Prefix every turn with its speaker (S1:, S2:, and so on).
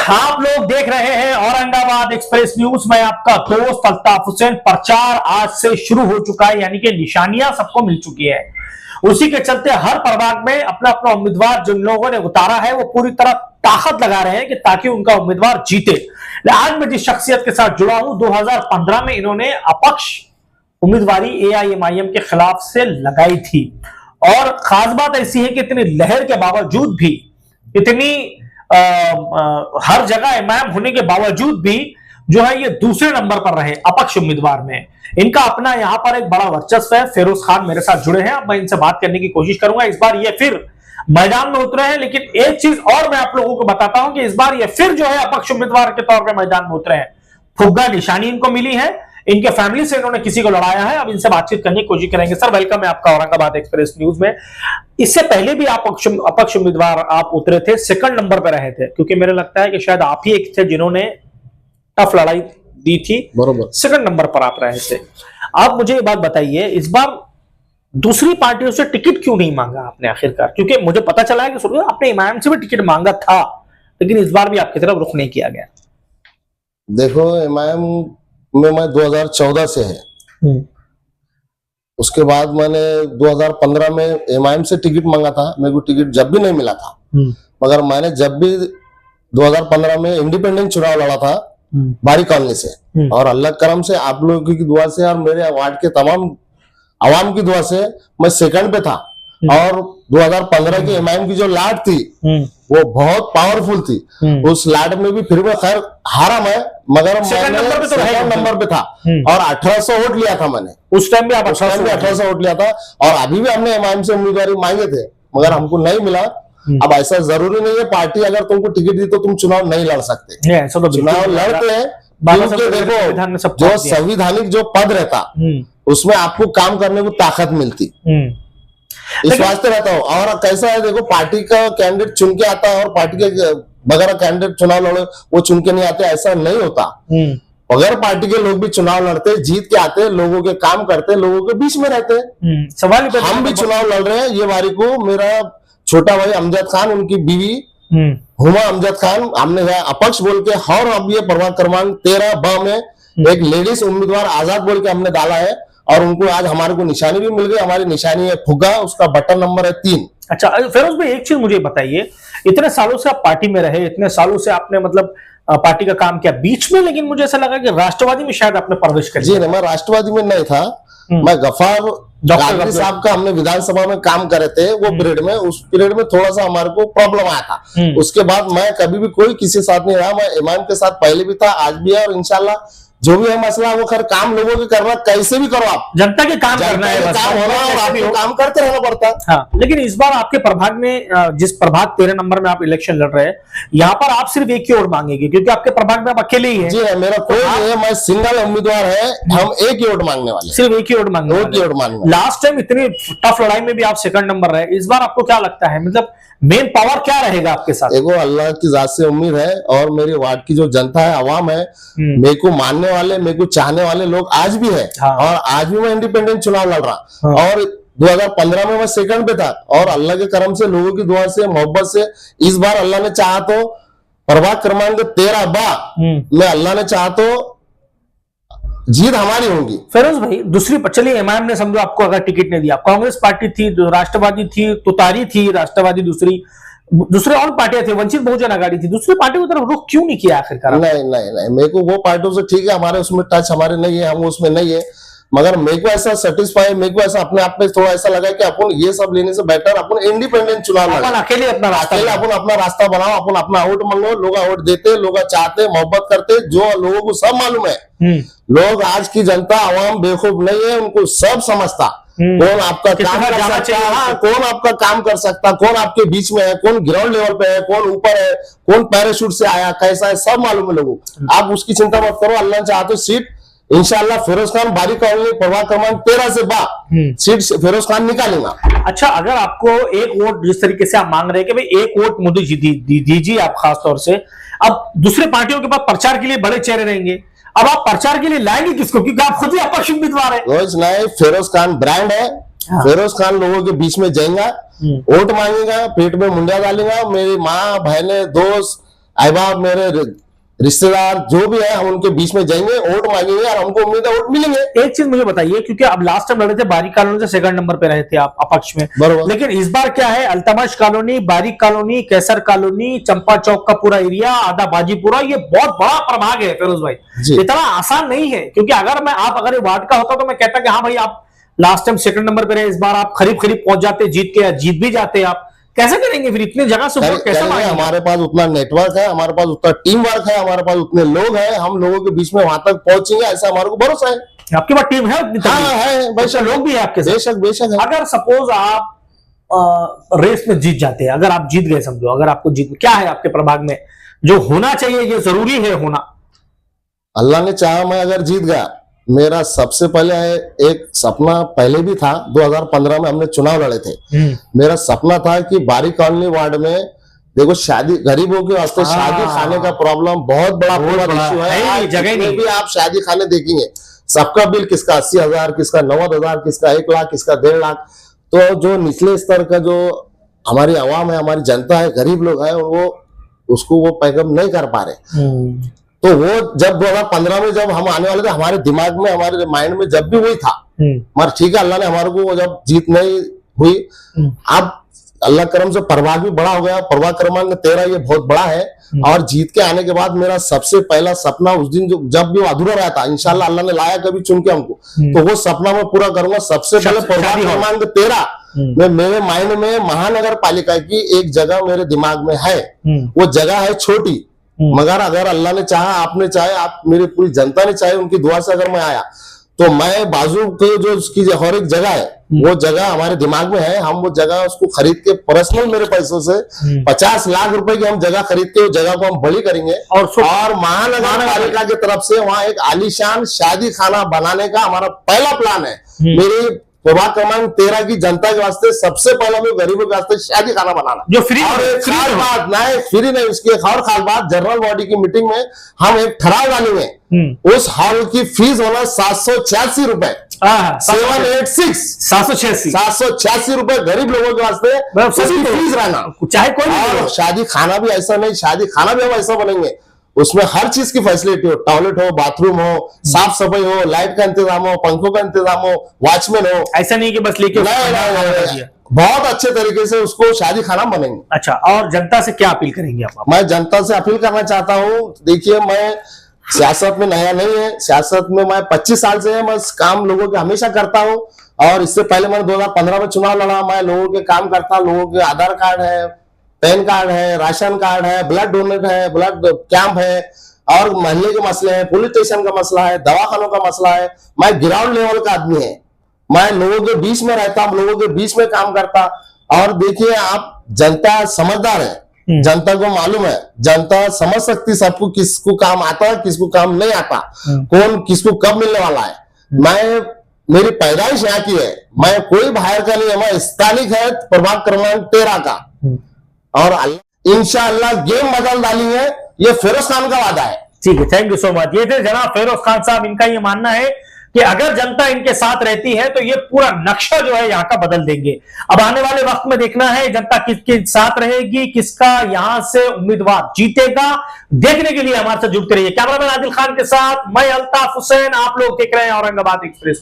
S1: आप लोग देख रहे हैं औरंगाबाद एक्सप्रेस न्यूज में आपका दोस्त अल्ताफ हुसैन। प्रचार आज से शुरू हो चुका है, यानी कि निशानियां सबको मिल चुकी है। उसी के चलते हर प्रभाग में अपना अपना उम्मीदवार जिन लोगों ने उतारा है वो पूरी तरह ताकत लगा रहे हैं कि ताकि उनका उम्मीदवार जीते। आज मैं जिस शख्सियत के साथ जुड़ा हूं, 2015 में इन्होंने अपक्ष उम्मीदवारी एआईएमआईएम के खिलाफ से लगाई थी। और खास बात ऐसी है कि इतनी लहर के बावजूद भी, इतनी हर जगह इमाम होने के बावजूद भी जो है ये दूसरे नंबर पर रहे अपक्ष उम्मीदवार में। इनका अपना यहां पर एक बड़ा वर्चस्व है। फिरोज खान मेरे साथ जुड़े हैं, अब मैं इनसे बात करने की कोशिश करूंगा। इस बार ये फिर मैदान में उतरे हैं, लेकिन एक चीज और मैं आप लोगों को बताता हूं कि इस बार ये फिर जो है अपक्ष उम्मीदवार के तौर पर मैदान में उतरे हैं। फुग्गा निशानी इनको मिली है, इनके फैमिली से इन्होंने किसी को लड़ाया है। अब इनसे बातचीत करने की कोशिश करेंगे। सर वेलकम है आपका औरंगाबाद एक्सप्रेस न्यूज में। इससे पहले भी आप अपक्ष उम्मीदवार आप उतरे थे, सेकंड नंबर पर रहे थे, क्योंकि मेरे लगता है कि शायद आप ही एक थे जिन्होंने टफ लड़ाई दी थी। बरोबर, सेकंड नंबर पर आप रहे थे। आप मुझे ये बात बताइए, इस बार दूसरी पार्टियों से टिकट क्यों नहीं मांगा आपने आखिरकार? क्योंकि मुझे पता चला है कि आपने इमाम से भी टिकट मांगा था, लेकिन इस बार भी आपकी तरफ रुख नहीं किया गया।
S2: देखो, इमाम में मैं 2014 से है। उसके बाद मैंने 2015 में एमआईएम से टिकट मांगा था। मेरे को टिकट जब भी नहीं मिला था, मगर मैंने जब भी 2015 में इंडिपेंडेंट चुनाव लड़ा था बारी कॉलोनी से, और अल्लाह करम से, आप लोगों की दुआ से और मेरे वार्ड के तमाम आवाम की दुआ से मैं सेकंड पे था। और 2015 की एमआईएम की जो लाट थी वो बहुत पावरफुल थी। उस लाट में भी फिर मैं खैर हारा मैं, मगर सेकंड नंबर पे था और 1800 वोट लिया था मैंने। उस टाइम भी 1800 वोट लिया था। और अभी भी हमने एमआईएम से उम्मीदवारी मांगे थे, मगर हमको नहीं मिला। अब ऐसा जरूरी नहीं है पार्टी अगर तुमको टिकट दी तो तुम चुनाव नहीं लड़ सकते। चुनाव लड़ते हैं, देखो जो संविधानिक जो पद रहता उसमें आपको काम करने को ताकत मिलती, इस वास्ते रहता हूँ। और कैसा है, देखो पार्टी का कैंडिडेट चुन के आता है और पार्टी के बगैर कैंडिडेट चुनाव लड़े वो चुन के नहीं आते, ऐसा नहीं होता। अगर पार्टी के लोग भी चुनाव लड़ते, जीत के आते, लोगों के काम करते, लोगों के बीच में रहते। सवाल हम भी चुनाव लड़ रहे हैं। ये बारी को मेरा छोटा भाई अमजद खान, उनकी बीवी हुमा अमजद खान, हमने अपक्ष बोल के, और अब ये प्रभाग क्रमांक 13 में एक लेडीज उम्मीदवार आजाद बोल के हमने डाला है। और उनको आज हमारे को निशानी भी मिल गई। हमारी निशानी है फुग्गा, उसका बटन नंबर है 3। अच्छा
S1: फिरोज भाई, एक चीज मुझे बताइए, इतने सालों से आप पार्टी में रहे, इतने सालों से आपने मतलब पार्टी का काम किया बीच में, लेकिन मुझे ऐसा लगा कि राष्ट्रवादी में शायद आपने प्रवेश कर।
S2: जी नहीं, मैं राष्ट्रवादी में नहीं था। मैं गफार डॉक्टर साहब का हमने विधानसभा में काम करे थे वो पीरियड में। उस पीरियड में थोड़ा सा हमारे को प्रॉब्लम आया था। उसके बाद मैं कभी भी कोई किसी साथ नहीं रहा। मैं इमाम के साथ पहले भी था, आज भी है, और इंशाल्लाह जो भी है मसला वो खैर काम लोगों के करना, कैसे भी करो आप,
S1: जनता के काम करना है,
S2: काम होना और आपको काम करते रहना पड़ता है।
S1: हाँ, लेकिन इस बार आपके प्रभाग में, जिस प्रभाग 13 नंबर में आप इलेक्शन लड़ रहे हैं, यहाँ पर आप सिर्फ एक ही वोट मांगेंगे, क्योंकि आपके प्रभाग में आप अकेले ही हैं।
S2: जी मेरा कोई नहीं है, मैं सिंगल उम्मीदवार है। हम एक ही वोट मांगने वाले,
S1: सिर्फ एक ही वोट मांगने। लास्ट टाइम इतनी टफ लड़ाई में भी आप सेकंड नंबर रहे, इस बार आपको क्या लगता है, मतलब मेन पावर क्या रहेगा आपके साथ?
S2: देखो, अल्लाह की जात से उम्मीद है, और मेरे वार्ड की जो जनता है, आवाम है, मेरे को मानने वाले, मेरे को चाहने वाले लोग आज भी है। हाँ। और आज भी मैं इंडिपेंडेंट चुनाव लड़ रहा। हाँ। और 2015 में मैं सेकंड पे था, और अल्लाह के करम से, लोगों की दुआ से, मोहब्बत से, इस बार अल्लाह ने चाहा तो प्रभाग क्रमांक 13 में अल्लाह ने चाहा तो जीत हमारी होगी।
S1: फिरोज भाई, दूसरी चलिए, इमाम ने समझो आपको अगर टिकट नहीं दिया, कांग्रेस पार्टी थी, राष्ट्रवादी थी, तुतारी थी राष्ट्रवादी, दूसरे और पार्टियां थी, वंचित बहुजन आघाड़ी थी, दूसरी पार्टी की तरफ रुख क्यों नहीं किया आखिरकार?
S2: नहीं, मेरे को वो पार्टियों से ठीक है, हमारे उसमें टच हमारे नहीं है, हम उसमें नहीं है, मगर मेरे को ऐसा सेटिस्फाई, मेरे को ऐसा अपने आप में थोड़ा ऐसा लगा कि अपन ये सब लेने से बेटर अपन इंडिपेंडेंट चुनाव लड़े,
S1: अकेले अपना
S2: रास्ता बनाओ, अपन अपना वोट मांगो, लोग वोट देते, लोग चाहते, मोहब्बत करते, जो लोगों को सब मालूम है। लोग, आज की जनता आवाम बेवकूफ नहीं है, उनको सब समझता कौन आपका काम कर सकता है, कौन आपका काम कर सकता, कौन आपके बीच में है, कौन ग्राउंड लेवल पे है, कौन ऊपर है, कौन पैराशूट से आया, कैसा है, सब मालूम है लोगों को। आप उसकी चिंता मत करो, अल्लाह चाहे तो सीट इंशाल्लाह फिरोज खान बारी कॉलोनी प्रभाग क्रमांक 13 से सीट फिरोज खान निकालेगा।
S1: अच्छा, अगर आपको एक वोट, जिस तरीके से आप मांग रहे हैं कि भाई एक वोट मुझे दीजिए आप, खास तौर से अब दूसरे पार्टियों के पास प्रचार के लिए बड़े चेहरे रहेंगे, अब आप प्रचार के लिए लाएंगे किसको? क्योंकि आप खुद ही अपक्ष उम्मीदवार है।
S2: रोज नहीं, फिरोज खान ब्रांड है। हाँ। फिरोज खान लोगों के बीच में जाएगा, वोट मांगेगा, पेट में मुंडिया डालेगा, मेरी माँ, बहने, दोस्त, अहबाब मेरे रिश्तेदार जो भी है, हम उनके बीच में जाएंगे, वोट मांगेंगे और हमको उम्मीद है वोट मिलेंगे।
S1: एक चीज मुझे बताइए, क्योंकि अब लास्ट टाइम लड़े थे बारिक कॉलोनी से, सेकंड नंबर पे रहे थे आप अपक्ष में,
S2: बरोबर।
S1: लेकिन इस बार क्या है, अल्तमश कॉलोनी, बारिक कॉलोनी, कैसर कॉलोनी, चंपा चौक का पूरा एरिया, आधा बाजीपुरा, ये बहुत बड़ा प्रभाग है फिरोज भाई, इतना आसान नहीं है। क्योंकि अगर ये वार्ड का होता तो मैं कहता कि हाँ भाई आप लास्ट टाइम सेकंड नंबर पे रहे, इस बार आप करीब पहुंच जाते, जीत भी जाते आप। कैसे करेंगे फिर इतनी जगह से वोट कैसे मांगेंगे?
S2: हमारे पास उतना नेटवर्क है, हमारे पास उतना टीम वर्क है, हमारे पास उतने लोग हैं, हम लोगों के बीच में वहां तक पहुंचेंगे ऐसा हमारे को भरोसा है।
S1: आपके पास टीम है?
S2: हाँ है,
S1: बेशक लोग भी है आपके साथ।
S2: बेशक बेशक है।
S1: अगर सपोज आप रेस में जीत जाते हैं, अगर आप जीत गए समझो, अगर आपको जीत, क्या है आपके प्रभाग में जो होना चाहिए, ये जरूरी है होना?
S2: अल्लाह ने चाहा मैं अगर जीत गया, मेरा सबसे पहले एक सपना पहले भी था, 2015 में हमने चुनाव लड़े थे। मेरा सपना था कि बारिक कॉलोनी वार्ड में, देखो शादी, गरीबों के वास्ते शादी खाने का प्रॉब्लम बहुत बड़ा इश्यू है। जगह में भी आप शादी खाने देखेंगे, सबका बिल किसका 80,000, किसका 90,000, किसका 1 लाख, किसका 1.5 लाख। तो जो निचले स्तर का जो हमारी आवाम है, हमारी जनता है, गरीब लोग है, वो उसको वो पैगम नहीं कर पा रहे। तो वो जब 2015 में जब हम आने वाले थे, हमारे दिमाग में, हमारे माइंड में जब भी वही था, मगर ठीक है, अल्लाह ने हमारे को जब जीत नहीं हुई, अब अल्लाह करम से प्रभाग भी बड़ा हो गया, प्रभाग क्रमांक 13 ये बहुत बड़ा है। और जीत के आने के बाद मेरा सबसे पहला सपना उस दिन जब भी अधूरा रहा था, इंशाल्लाह अल्लाह ने लाया कभी चुन के हमको, तो वो सपना मैं पूरा करूंगा। सबसे पहले प्रभाग क्रमांक 13 में मेरे माइंड में महानगर पालिका की एक जगह मेरे दिमाग में है। वो जगह है छोटी, मगर अगर अल्लाह ने चाहा, आपने चाहे, आप मेरी पूरी जनता ने चाहे, उनकी दुआ से अगर मैं आया, तो मैं बाजू के जो उसकी और एक जगह है, वो जगह हमारे दिमाग में है। हम वो जगह उसको खरीद के पर्सनल मेरे पैसों से 50 लाख रुपए की हम जगह खरीद के उस जगह को हम बड़ी करेंगे। और महानगर पालिका की तरफ से वहां एक आलीशान शादी खाना बनाने का हमारा पहला प्लान है। मेरी प्रभाग क्रमांक 13 की जनता के वास्ते सबसे पहले मैं गरीबों के वास्ते शादी खाना बनाना,
S1: जो फ्री
S2: नहीं, उसकी एक और खास बात, जनरल बॉडी की मीटिंग में हम एक ठहराव डालेंगे, उस हॉल की फीस होना 786 रुपए, 786 रुपए गरीब लोगों के वास्ते फीस रहना,
S1: चाहे कोई।
S2: शादी खाना भी ऐसा नहीं, शादी खाना भी हम ऐसा बनेंगे, उसमें हर चीज की फैसिलिटी हो, टॉयलेट हो, बाथरूम हो, साफ सफाई हो, लाइट का इंतजाम हो, पंखों का इंतजाम हो, वॉचमैन हो।
S1: ऐसा नहीं कि बस लेके
S2: बहुत अच्छे तरीके से उसको शादी खाना बनेंगे।
S1: अच्छा, और जनता से क्या अपील करेंगे आप?
S2: मैं जनता से अपील करना चाहता हूँ, देखिए मैं सियासत में नया नहीं है, सियासत में मैं 25 साल से है, मैं काम लोगों के हमेशा करता हूँ। और इससे पहले मैंने 2015 में चुनाव लड़ा, मैं लोगों के काम करता, लोगों के आधार कार्ड है, पैन कार्ड है, राशन कार्ड है, ब्लड डोनेट है, ब्लड कैंप है, और महल्ले के मसले हैं, पुलिस स्टेशन का मसला है, दवाखानों का मसला है। मैं ग्राउंड लेवल का आदमी है, मैं लोगों के बीच में रहता हूँ, लोगों के बीच में काम करता। और देखिए, आप जनता समझदार है, जनता को मालूम है, जनता समझ सकती सबको, किसको काम आता है, किसको काम नहीं आता, कौन किसको कब मिलने वाला है। मैं, मेरी पैदाइश यहाँ की है, मैं कोई बाहर का नहीं है, मैं स्थानिक है, प्रभाग क्रमांक 13 का। और इंशाअल्लाह गेम बदल डालेंगे, ये फिरोज खान का वादा है।
S1: ठीक है, थैंक यू सो मच। ये थे जनाब फिरोज खान साहब, इनका ये मानना है कि अगर जनता इनके साथ रहती है तो ये पूरा नक्शा जो है यहाँ का बदल देंगे। अब आने वाले वक्त में देखना है जनता किसके साथ रहेगी, किसका यहां से उम्मीदवार जीतेगा। देखने के लिए हमारे साथ जुड़ते रहिए। कैमरामैन आदिल खान के साथ मैं अल्ताफ हुसैन, आप लोग देख रहे हैं औरंगाबाद एक्सप्रेस।